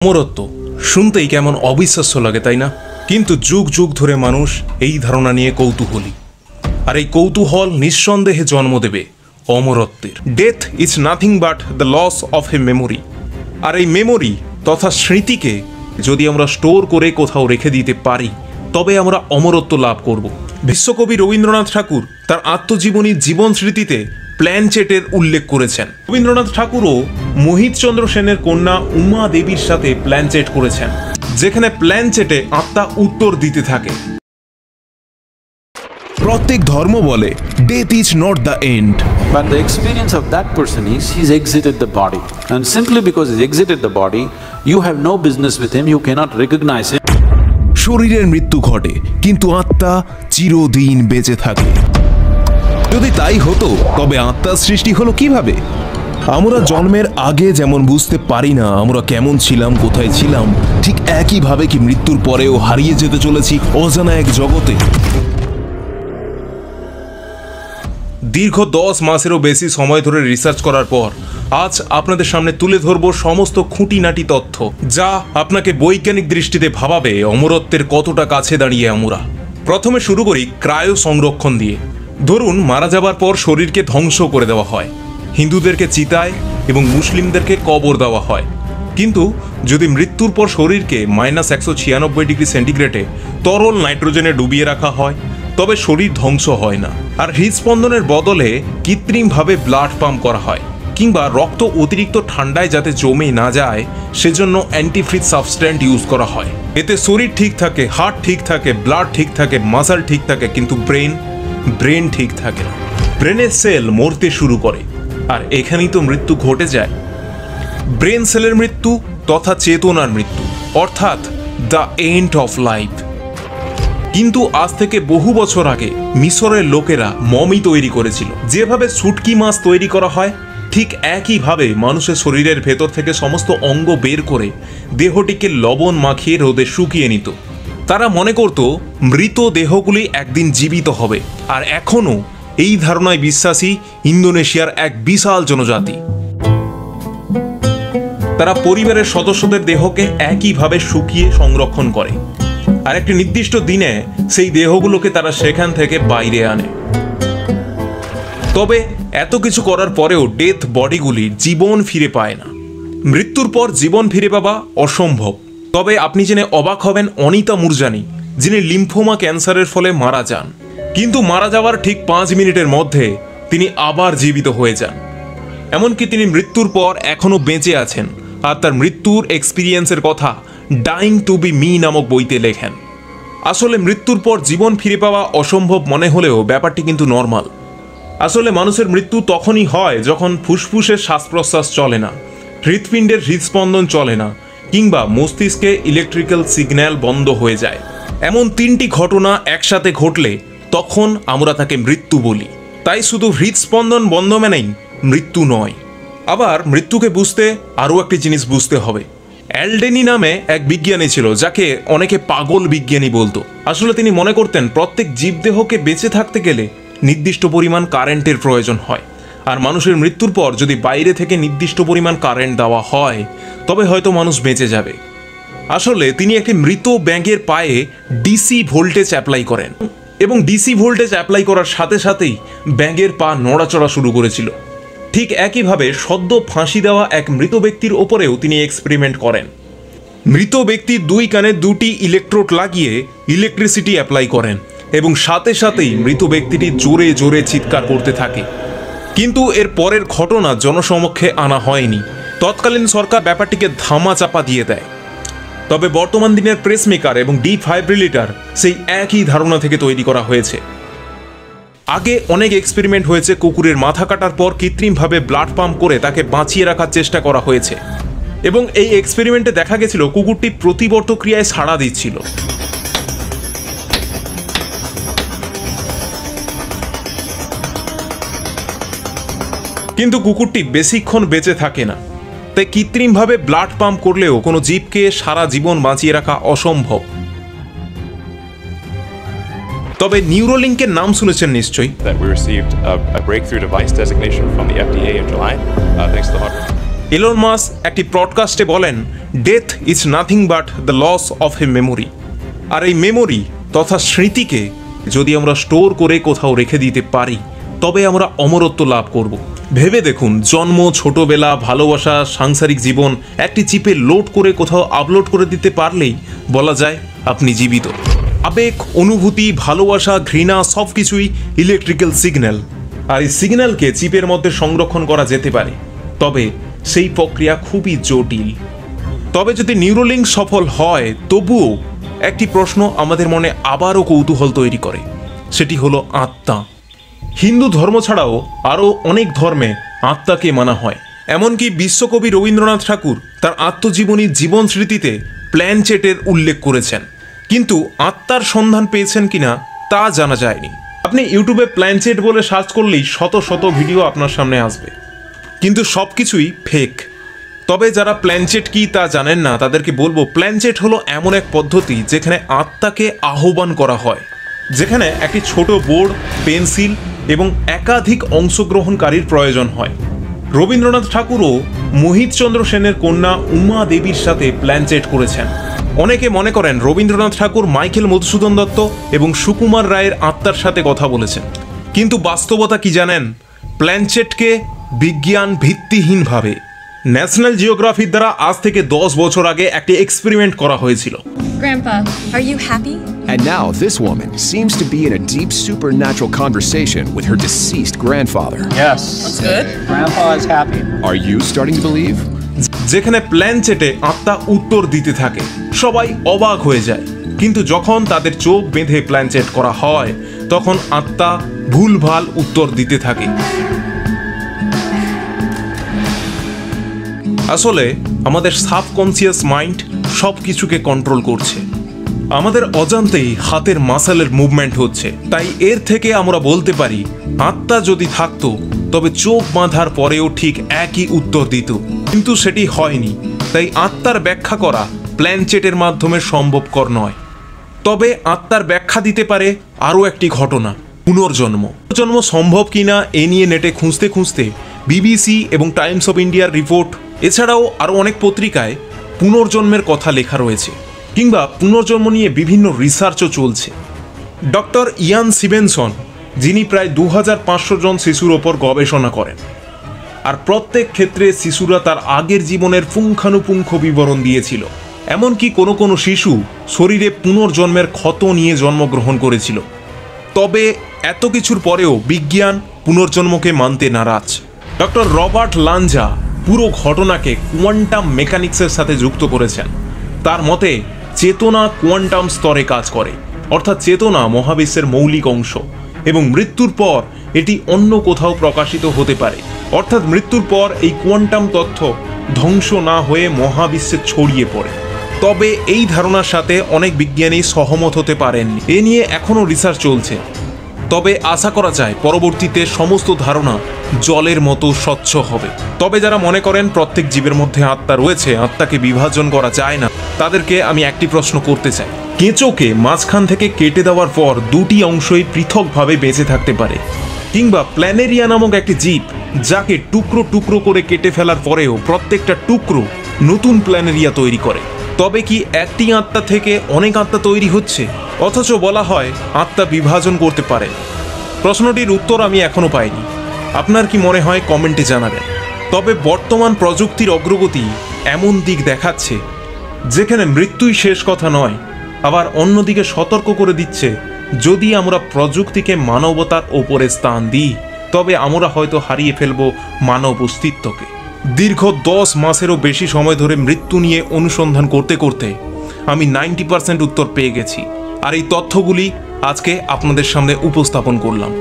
অমরত্ব শুনতেই কেমন অবিশ্বাস্য লাগে, তাই না? কিন্তু যুগ যুগ ধরে মানুষ এই ধারণা নিয়ে কৌতূহলী, আর এই কৌতূহল নিঃসন্দেহে জন্ম দেবে অমরত্বের। Death is nothing but the loss of a memory. আর এই মেমোরি তথা স্মৃতিকে যদি আমরা স্টোর করে কোথাও রেখে দিতে পারি, তবে আমরা অমরত্ব লাভ করব। বিশ্বকবি রবীন্দ্রনাথ ঠাকুর তার আত্মজীবনী জীবন স্মৃতিতে প্ল্যানচেটের উল্লেখ করেছেন। রবীন্দ্রনাথ ঠাকুরও মোহিতচন্দ্র সেনের কন্যা উমা দেবীর সাথে প্ল্যানচেট করেছেন, যেখানে প্ল্যানচেটে আত্মা উত্তর দিতে থাকে। প্রত্যেক ধর্ম বলে death is not the end, but the experience of that person is he's exited the body, and simply because he's exited the body, you have no business with him, you cannot recognize him. শরীরের মৃত্যু ঘটে কিন্তু আত্মা চিরদিন বেঁচে থাকে। যদি তাই হতো তবে আত্মার সৃষ্টি হলো কিভাবে? আমরা জন্মের আগে যেমন বুঝতে পারি না আমরা কেমন ছিলাম, কোথায় ছিলাম, ঠিক একইভাবে কি মৃত্যুর পরেও হারিয়ে যেতে চলেছি অজানা এক জগতে? দীর্ঘ 10 মাসেরও বেশি সময় ধরে রিসার্চ করার পর আজ আপনাদের সামনে তুলে ধরব সমস্ত খুঁটিনাটি তথ্য, যা আপনাকে বৈজ্ঞানিক দৃষ্টিতে ভাবাবে অমরত্বের কতটা কাছে দাঁড়িয়ে আমরা। প্রথমে শুরু করি ক্রায়ো সংরক্ষণ দিয়ে। ধরুন মারা যাবার পর শরীরকে ধ্বংস করে দেওয়া হয়, হিন্দুদেরকে চিতায় এবং মুসলিমদেরকে কবর দেওয়া হয়। কিন্তু যদি মৃত্যুর পর শরীরকে -196 ডিগ্রি সেন্টিগ্রেডে তরল নাইট্রোজেনে ডুবিয়ে রাখা হয়, তবে শরীর ধ্বংস হয় না। আর হৃদস্পন্দনের বদলে কৃত্রিমভাবে ব্লাড পাম্প করা হয়, কিংবা রক্ত অতিরিক্ত ঠান্ডায় যাতে জমে না যায় সেজন্য অ্যান্টিফ্রিজ সাবস্ট্যান্ট ইউজ করা হয়। এতে শরীর ঠিক থাকে, হার্ট ঠিক থাকে, ব্লাড ঠিক থাকে, মাসল ঠিক থাকে, কিন্তু ব্রেন ঠিক থাকে না। ব্রেনের সেল মরতে শুরু করে, আর এখানেই তো মৃত্যু ঘটে যায়। ব্রেন সেলের মৃত্যু তথা চেতনার মৃত্যু, অর্থাৎ দ্য এন্ড অফ লাইফ। কিন্তু আজ থেকে বহু বছর আগে মিশরের লোকেরা মমি তৈরি করেছিল। যেভাবে শুটকি মাছ তৈরি করা হয়, ঠিক একইভাবে মানুষের শরীরের ভেতর থেকে সমস্ত অঙ্গ বের করে দেহটিকে লবণ মাখিয়ে রোদে শুকিয়ে নিত। তারা মনে করত মৃত দেহগুলি একদিন জীবিত হবে, আর এখনও এই ধারণায় বিশ্বাসী ইন্দোনেশিয়ার এক বিশাল জনজাতি। তারা পরিবারের সদস্যদের দেহকে একইভাবে শুকিয়ে সংরক্ষণ করে, আর একটি নির্দিষ্ট দিনে সেই দেহগুলোকে তারা সেখান থেকে বাইরে আনে। তবে এত কিছু করার পরেও ডেথ বডিগুলি জীবন ফিরে পায় না। মৃত্যুর পর জীবন ফিরে পাওয়া অসম্ভব। তবে আপনি জেনে অবাক হবেন অনিতা মুরজানি, যিনি লিম্ফোমা ক্যান্সারের ফলে মারা যান, কিন্তু মারা যাওয়ার ঠিক 5 মিনিটের মধ্যে তিনি আবার জীবিত হয়ে যান। এমনকি তিনি মৃত্যুর পর এখনও বেঁচে আছেন, আর তার মৃত্যুর এক্সপিরিয়েন্সের কথা ডাইং টু বি মি নামক বইতে লেখেন। আসলে মৃত্যুর পর জীবন ফিরে পাওয়া অসম্ভব মনে হলেও ব্যাপারটি কিন্তু নর্মাল। আসলে মানুষের মৃত্যু তখনই হয় যখন ফুসফুসের শ্বাস প্রশ্বাস চলে না, হৃৎপিণ্ডের হৃদস্পন্দন চলে না, কিংবা মস্তিষ্কে ইলেকট্রিক্যাল সিগন্যাল বন্ধ হয়ে যায়। এমন 3টি ঘটনা একসাথে ঘটলে তখন আমরা তাকে মৃত্যু বলি। তাই শুধু হৃদস্পন্দন বন্ধ মানেই মৃত্যু নয়। আবার মৃত্যুকে বুঝতে আরও একটি জিনিস বুঝতে হবে। অ্যালডেনি নামে এক বিজ্ঞানী ছিল, যাকে অনেকে পাগল বিজ্ঞানী বলতো। আসলে তিনি মনে করতেন প্রত্যেক জীবদেহকে বেঁচে থাকতে গেলে নির্দিষ্ট পরিমাণ কারেন্টের প্রয়োজন হয়, আর মানুষের মৃত্যুর পর যদি বাইরে থেকে নির্দিষ্ট পরিমাণ কারেন্ট দেওয়া হয় তবে হয়তো মানুষ বেঁচে যাবে। আসলে তিনি একটি মৃত ব্যাঙের পায়ে ডিসি ভোল্টেজ অ্যাপ্লাই করেন, এবং ডিসি ভোল্টেজ অ্যাপ্লাই করার সাথে সাথেই ব্যাঙের পা নড়াচড়া শুরু করেছিল। ঠিক একইভাবে সদ্য ফাঁসি দেওয়া এক মৃত ব্যক্তির ওপরেও তিনি এক্সপেরিমেন্ট করেন। মৃত ব্যক্তির 2 কানে 2টি ইলেকট্রোড লাগিয়ে ইলেকট্রিসিটি অ্যাপ্লাই করেন, এবং সাথে সাথেই মৃত ব্যক্তিটি জোরে জোরে চিৎকার করতে থাকে। কিন্তু এর পরের ঘটনা জনসমক্ষে আনা হয়নি। তৎকালীন সরকার ব্যাপারটিকে ধামা চাপা দিয়ে দেয়। তবে বর্তমান দিনের প্রেসমেকার এবং ডিফাইব্রিলেটর সেই একই ধারণা থেকে তৈরি করা হয়েছে। আগে অনেক এক্সপেরিমেন্ট হয়েছে। কুকুরের মাথা কাটার পর কৃত্রিমভাবে ব্লাড পাম্প করে তাকে বাঁচিয়ে রাখার চেষ্টা করা হয়েছে, এবং এই এক্সপেরিমেন্টে দেখা গেছিল কুকুরটি প্রতিবর্ত ক্রিয়ায় সাড়া দিচ্ছিল। কিন্তু কুকুরটি বেশিক্ষণ বেঁচে থাকে না। তাই কৃত্রিমভাবে ব্লাড পাম্প করলেও কোনো জীবকে সারা জীবন বাঁচিয়ে রাখা অসম্ভব। তবে নিউরোলিঙ্কের নাম শুনেছেন নিশ্চয়ই। এলন মাস্ক একটি পডকাস্টে বলেন, death is nothing but the loss of a memory. আর এই মেমোরি তথা স্মৃতিকে যদি আমরা স্টোর করে কোথাও রেখে দিতে পারি, তবে আমরা অমরত্ব লাভ করব। ভেবে দেখুন, জন্ম, ছোটবেলা, ভালোবাসা, সাংসারিক জীবন একটি চিপে লোড করে কোথাও আপলোড করে দিতে পারলেই বলা যায় আপনি জীবিত। আবেগ, অনুভূতি, ভালোবাসা, ঘৃণা সব কিছুই ইলেকট্রিক্যাল সিগন্যাল, আর এই সিগন্যালকে চিপের মধ্যে সংরক্ষণ করা যেতে পারে, তবে সেই প্রক্রিয়া খুবই জটিল। তবে যদি নিউরোলিঙ্ক সফল হয়, তবুও একটি প্রশ্ন আমাদের মনে আবারও কৌতূহল তৈরি করে, সেটি হলো আত্মা। হিন্দু ধর্ম ছাড়াও আরও অনেক ধর্মে আত্মাকে মানা হয়। এমনকি বিশ্বকবি রবীন্দ্রনাথ ঠাকুর তার আত্মজীবনী জীবন স্মৃতিতে প্ল্যানচেটের উল্লেখ করেছেন, কিন্তু আত্মার সন্ধান পেয়েছেন কিনা তা জানা যায়নি। আপনি ইউটিউবে প্ল্যানচেট বলে সার্চ করলেই শত শত ভিডিও আপনার সামনে আসবে, কিন্তু সব কিছুই ফেক। তবে যারা প্ল্যানচেট কি তা জানেন না, তাদেরকে বলবো, প্ল্যানচেট হলো এমন এক পদ্ধতি যেখানে আত্মাকে আহ্বান করা হয়, যেখানে একটি ছোট বোর্ড, পেন্সিল এবং একাধিক অংশগ্রহণকারীর প্রয়োজন হয়। রবীন্দ্রনাথ ঠাকুরও মোহিতচন্দ্র সেনের কন্যা উমা দেবীর সাথে প্ল্যানচেট করেছেন। অনেকে মনে করেন রবীন্দ্রনাথ ঠাকুর মাইকেল মধুসূদন দত্ত এবং সুকুমার রায়ের আত্মার সাথে কথা বলেছেন, কিন্তু বাস্তবতা কি জানেন? প্ল্যানচেটকে বিজ্ঞান ভিত্তিহীনভাবে ন্যাশনাল জিওগ্রাফির দ্বারা আজ থেকে 10 বছর আগে একটি এক্সপেরিমেন্ট করা হয়েছিল। Grandpa, are you happy? And now this woman seems to be in a deep supernatural conversation with her deceased grandfather. Yes. That's good. Grandpa is happy. Are you starting to believe? যেখানে প্ল্যানচেটে আত্মা উত্তর দিতে থাকে, সবাই অবাক হয়ে যায়, কিন্তু যখন তাদের চোখ বেঁধে প্ল্যানচেট করা হয়, তখন আত্মা ভুলভাল উত্তর দিতে থাকে। আসলে আমাদের সাবকনসিয়াস মাইন্ড সব কিছুকে কন্ট্রোল করছে। আমাদের অজান্তেই হাতের মাসেলের মুভমেন্ট হচ্ছে, তাই এর থেকে আমরা বলতে পারি আত্মা যদি থাকতো তবে চোখ বাঁধার পরেও ঠিক একই উত্তর দিত, কিন্তু সেটি হয়নি। তাই আত্মার ব্যাখ্যা করা প্ল্যানচেটের মাধ্যমে সম্ভবকর নয়। তবে আত্মার ব্যাখ্যা দিতে পারে আরও একটি ঘটনা, পুনর্জন্ম। পুনর্জন্ম সম্ভব কিনা এ নিয়ে নেটে খুঁজতে খুঁজতে বিবিসি এবং টাইমস অফ ইন্ডিয়ার রিপোর্ট, এছাড়াও আরও অনেক পত্রিকায় পুনর্জন্মের কথা লেখা রয়েছে, কিংবা পুনর্জন্ম নিয়ে বিভিন্ন রিসার্চও চলছে। ডক্টর ইয়ান সিবেনসন, যিনি প্রায় 2500 জন শিশুর ওপর গবেষণা করেন, আর প্রত্যেক ক্ষেত্রে শিশুরা তার আগের জীবনের পুঙ্খানুপুঙ্খ বিবরণ দিয়েছিল। এমনকি কোনো কোনো শিশু শরীরে পুনর্জন্মের ক্ষত নিয়ে জন্মগ্রহণ করেছিল। তবে এত কিছুর পরেও বিজ্ঞান পুনর্জন্মকে মানতে নারাজ। ডক্টর রবার্ট লাঞ্জা পুরো ঘটনাকে কোয়ান্টাম মেকানিক্সের সাথে যুক্ত করেছেন। তার মতে চেতনা কোয়ান্টাম স্তরে কাজ করে, অর্থাৎ চেতনা মহাবিশ্বের মৌলিক অংশ, এবং মৃত্যুর পর এটি অন্য কোথাও প্রকাশিত হতে পারে। অর্থাৎ মৃত্যুর পর এই কোয়ান্টাম তথ্য ধ্বংস না হয়ে মহাবিশ্বে ছড়িয়ে পড়ে। তবে এই ধারণার সাথে অনেক বিজ্ঞানী সহমত হতে পারেননি। এ নিয়ে এখনও রিসার্চ চলছে। তবে আশা করা যায় পরবর্তীতে সমস্ত ধারণা জলের মতো স্বচ্ছ হবে। তবে যারা মনে করেন প্রত্যেক জীবের মধ্যে আত্মা রয়েছে, আত্মাকে বিভাজন করা যায় না, তাদেরকে আমি একটি প্রশ্ন করতে চাই। কেঁচোকে মাঝখান থেকে কেটে দেওয়ার পর দুটি অংশই পৃথকভাবে বেঁচে থাকতে পারে, কিংবা প্ল্যানেরিয়া নামক একটি জীব যাকে টুকরো টুকরো করে কেটে ফেলার পরেও প্রত্যেকটা টুকরো নতুন প্ল্যানেরিয়া তৈরি করে। তবে কি একটি আত্মা থেকে অনেক আত্মা তৈরি হচ্ছে, অথচ বলা হয় আত্মা বিভাজন করতে পারে? প্রশ্নটির উত্তর আমি এখনো পাইনি। আপনার কি মনে হয় কমেন্টে জানাবেন। তবে বর্তমান প্রযুক্তির অগ্রগতি এমন দিক দেখাচ্ছে যেখানে মৃত্যুই শেষ কথা নয়, আবার অন্যদিকে সতর্ক করে দিচ্ছে যদি আমরা প্রযুক্তিকে মানবতার ওপরে স্থান দিই, তবে আমরা হয়তো হারিয়ে ফেলব মানব অস্তিত্বকে। দীর্ঘ 10 মাসেরও বেশি সময় ধরে মৃত্যু নিয়ে অনুসন্ধান করতে করতে আমি 90% উত্তর পেয়ে গেছি, আর এই তথ্যগুলি আজকে আপনাদের সামনে উপস্থাপন করলাম।